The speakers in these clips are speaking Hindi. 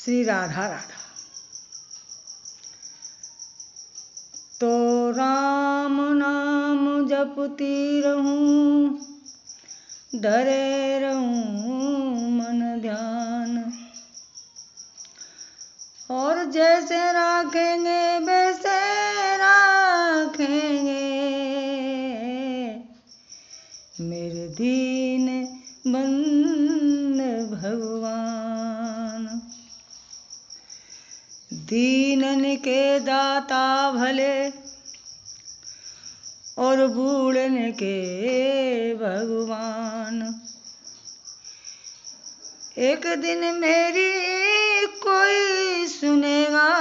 श्री राधा राधा। तो राम नाम जपती रहूं, धरे रहूं मन ध्यान, और जैसे राखेंगे वैसे राखेंगे मेरे दीन बंद भगवान। दीनन के दाता भले और बूढ़न के भगवान। एक दिन मेरी कोई सुनेगा,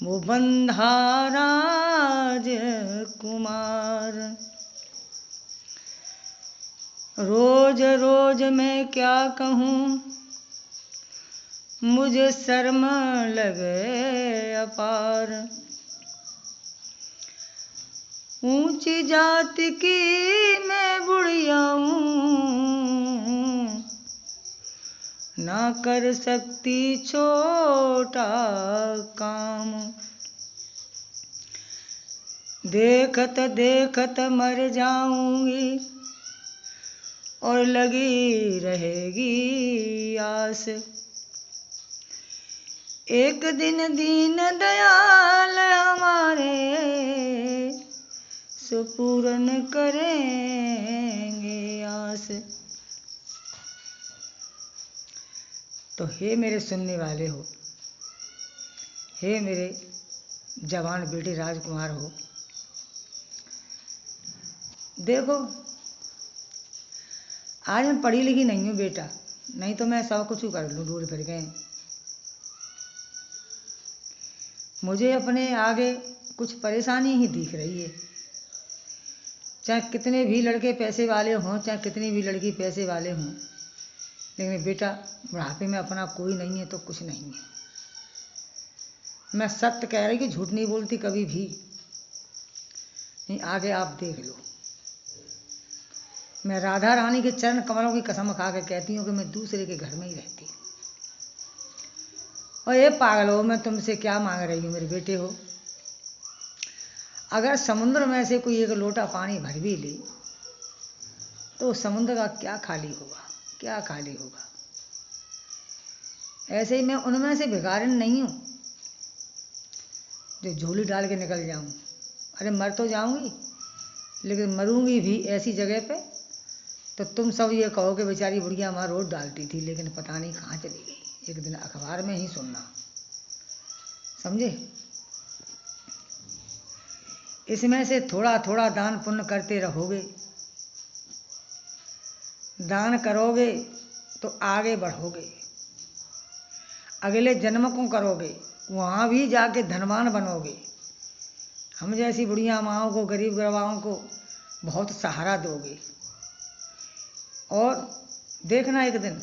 वो बंधा राजकुमार। रोज रोज मैं क्या कहूँ, मुझे शर्म लगे अपार। ऊंची जाति की मैं बुढ़िया हूँ, ना कर सकती छोटा काम। देखत देखत मर जाऊंगी और लगी रहेगी आस। एक दिन दीन दयाल हमारे पूर्ण करेंगे आस। तो हे मेरे सुनने वाले हो, हे मेरे जवान बेटे राजकुमार हो, देखो आज मैं पढ़ी लिखी नहीं हूँ बेटा, नहीं तो मैं सब कुछ कर लूँ दूर फिर गए। मुझे अपने आगे कुछ परेशानी ही दिख रही है। चाहे कितने भी लड़के पैसे वाले हों, चाहे कितनी भी लड़की पैसे वाले हों, लेकिन बेटा बुढ़ापे में अपना कोई नहीं है तो कुछ नहीं है। मैं सत्य कह रही कि झूठ नहीं बोलती कभी भी नहीं। आगे आप देख लो, मैं राधा रानी के चरण कमलों की कसम खा के कहती हूँ कि मैं दूसरे के घर में ही रहती हूँ। और ये पागल हो, मैं तुमसे क्या मांग रही हूँ मेरे बेटे हो, अगर समुद्र में से कोई एक लोटा पानी भर भी ले तो समुद्र का क्या खाली होगा, क्या खाली होगा। ऐसे ही मैं उनमें से भिखारिन नहीं हूँ जो झोली डाल के निकल जाऊँ। अरे मर तो जाऊँगी, लेकिन मरूंगी भी ऐसी जगह पे तो तुम सब ये कहोगे बेचारी बुढ़िया माँ रोड डालती थी लेकिन पता नहीं कहाँ चली गई। एक दिन अखबार में ही सुनना, समझे। इसमें से थोड़ा थोड़ा दान पुण्य करते रहोगे, दान करोगे तो आगे बढ़ोगे, अगले जन्म को करोगे वहाँ भी जाके धनवान बनोगे। हम जैसी बुढ़िया माँओं को, गरीब गरबाओं को बहुत सहारा दोगे। और देखना एक दिन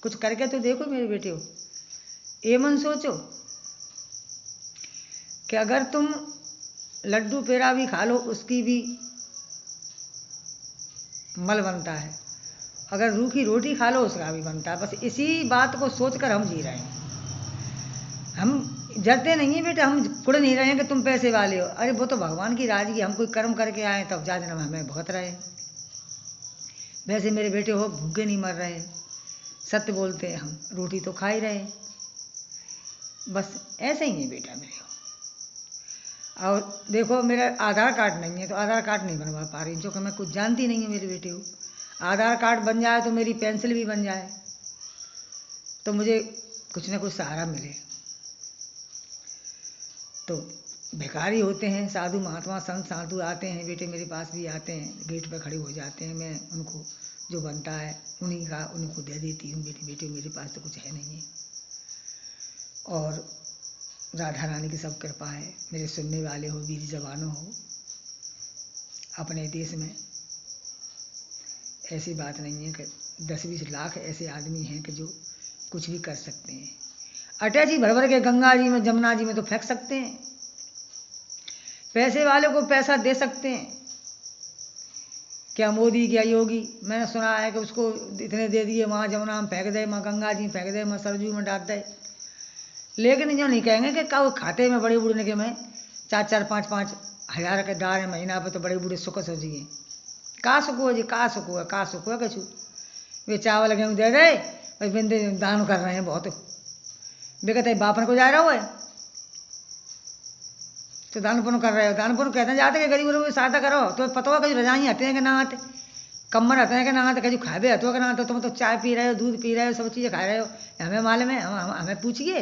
कुछ करके तो देखो मेरे बेटे हो। ये मन सोचो कि अगर तुम लड्डू पेड़ा भी खा लो उसकी भी मल बनता है, अगर रूखी रोटी खा लो उसका भी बनता है। बस इसी बात को सोचकर हम जी रहे हैं। हम जरते नहीं हैं बेटा, हम कुड़ नहीं रहे हैं कि तुम पैसे वाले हो। अरे वो तो भगवान की राजी, हम कोई कर्म करके आए तब जा जन्म हमें भुगत रहे हैं। वैसे मेरे बेटे हो भूखे नहीं मर रहे हैं, सत्य बोलते हैं हम, रोटी तो खा ही रहे हैं। बस ऐसे ही है बेटा मेरे हो। और देखो मेरा आधार कार्ड नहीं है तो आधार कार्ड नहीं बनवा पा रही, जो कि मैं कुछ जानती नहीं हूँ मेरे बेटे हो। आधार कार्ड बन जाए तो मेरी पेंसिल भी बन जाए तो मुझे कुछ ना कुछ सहारा मिले। तो भिखारी होते हैं, साधु महात्मा संत साधु आते हैं बेटे, मेरे पास भी आते हैं, गेट पर खड़े हो जाते हैं। मैं उनको जो बनता है उन्हीं का उनको दे देती हूँ। बेटे मेरे पास तो कुछ है नहीं है। और राधा रानी की सब कृपा है। मेरे सुनने वाले हो, वीर जवानों हो, अपने देश में ऐसी बात नहीं है कि 10-20 लाख ऐसे आदमी हैं कि जो कुछ भी कर सकते हैं। अटैची भर भर के गंगा जी में, जमुना जी में तो फेंक सकते हैं, पैसे वाले को पैसा दे सकते हैं, क्या मोदी क्या योगी, मैंने सुना है कि उसको इतने दे दिए, वहाँ जमुना में फेंक दे, वहाँ गंगा जी में फेंक दे, वहाँ सरजू में डाल दे। लेकिन जो नहीं कहेंगे कि कब खाते में बड़े बूढ़े के में 4-4, 5-5 हज़ार के डाल महीना पे, तो बड़े बूढ़े सुख से जिए। का सुख हो जी, का सुख हुआ, का सुख हुआ कछु। वे चावल गेहूँ दे रहे, भाई बिंदे दान कर रहे हैं बहुत। वे कहते बापन को जा रहा हुआ है तो दान पुण्य कर रहे हो। दान पुण्य कहते हैं जाते कि गरीब लोगों की सहायता करो, तो पता हो कहीं रजाई आते हैं कि ना आते, कम्मर आते हैं कि ना आते, कहीं खाबे आते हो कि ना आते। तुम तो चाय पी रहे हो, दूध पी रहे हो, सब चीज़ें खा रहे हो, हमें मालूम है। हमें पूछिए,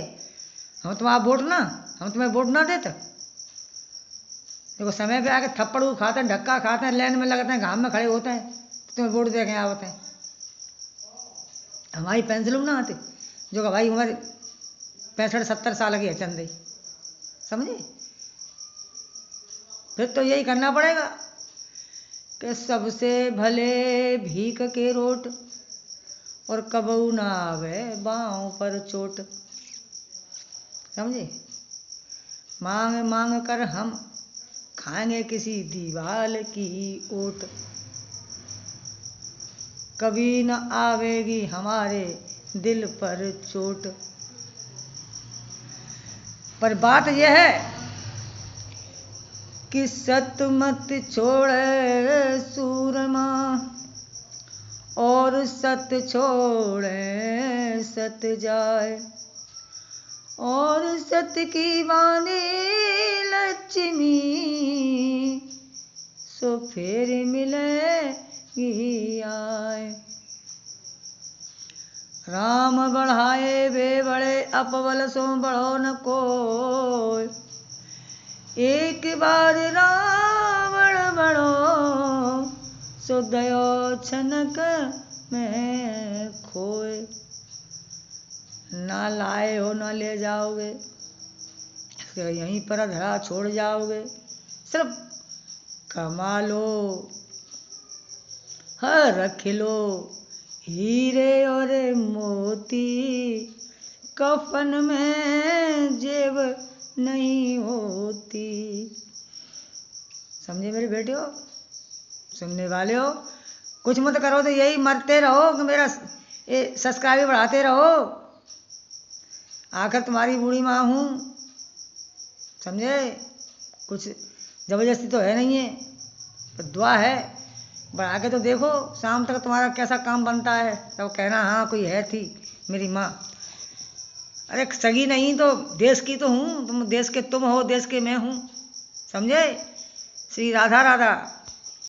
हम तुम्हारा वोट ना, हम तुम्हें वोट ना देते। देखो समय पे आके थप्पड़ खाते हैं, धक्का खाते हैं, लाइन में लगते हैं, घाम में खड़े होते हैं, तो तुम्हें वोट दे के आवते हैं। हमारी पेंसिल ना आते, जो कि भाई हमारे 65-70 साल की है चंदे, समझे। फिर तो यही करना पड़ेगा कि सबसे भले भीख के रोट, और कबू ना आवे बाँव पर चोट, समझे। मांग मांग कर हम खाएंगे किसी दीवाल की ओट, कभी न आवेगी हमारे दिल पर चोट। पर बात यह है कि सत मत छोड़े सूरमा, और सत छोड़े सत जाए, और सत की वाणी लक्ष्मी, सो फिर मिलेगी आए। राम बढ़ाए वे बड़े, अपबल सो बढ़ो न कोय, एक बार रावण बढ़ो, सो दयो छनक में खोए। ना लाए हो ना ले जाओगे, यहीं पर धरा छोड़ जाओगे। सिर्फ कमा लो, रख लो हीरे और मोती, कफन में जेब नहीं होती। समझे मेरे बेटे हो, सुनने वाले हो। कुछ मत करो तो यही मरते रहो कि मेरा सब्सक्राइबर बढ़ाते रहो। आखिर तुम्हारी बूढ़ी माँ हूँ, समझे। कुछ ज़बरदस्ती तो है नहीं है, पर दुआ है। बढ़ा के तो देखो, शाम तक तुम्हारा कैसा काम बनता है, तो कहना हाँ कोई है थी मेरी माँ। अरे सगी नहीं तो देश की तो हूँ, तुम देश के तुम हो, देश के मैं हूँ, समझे। श्री राधा राधा।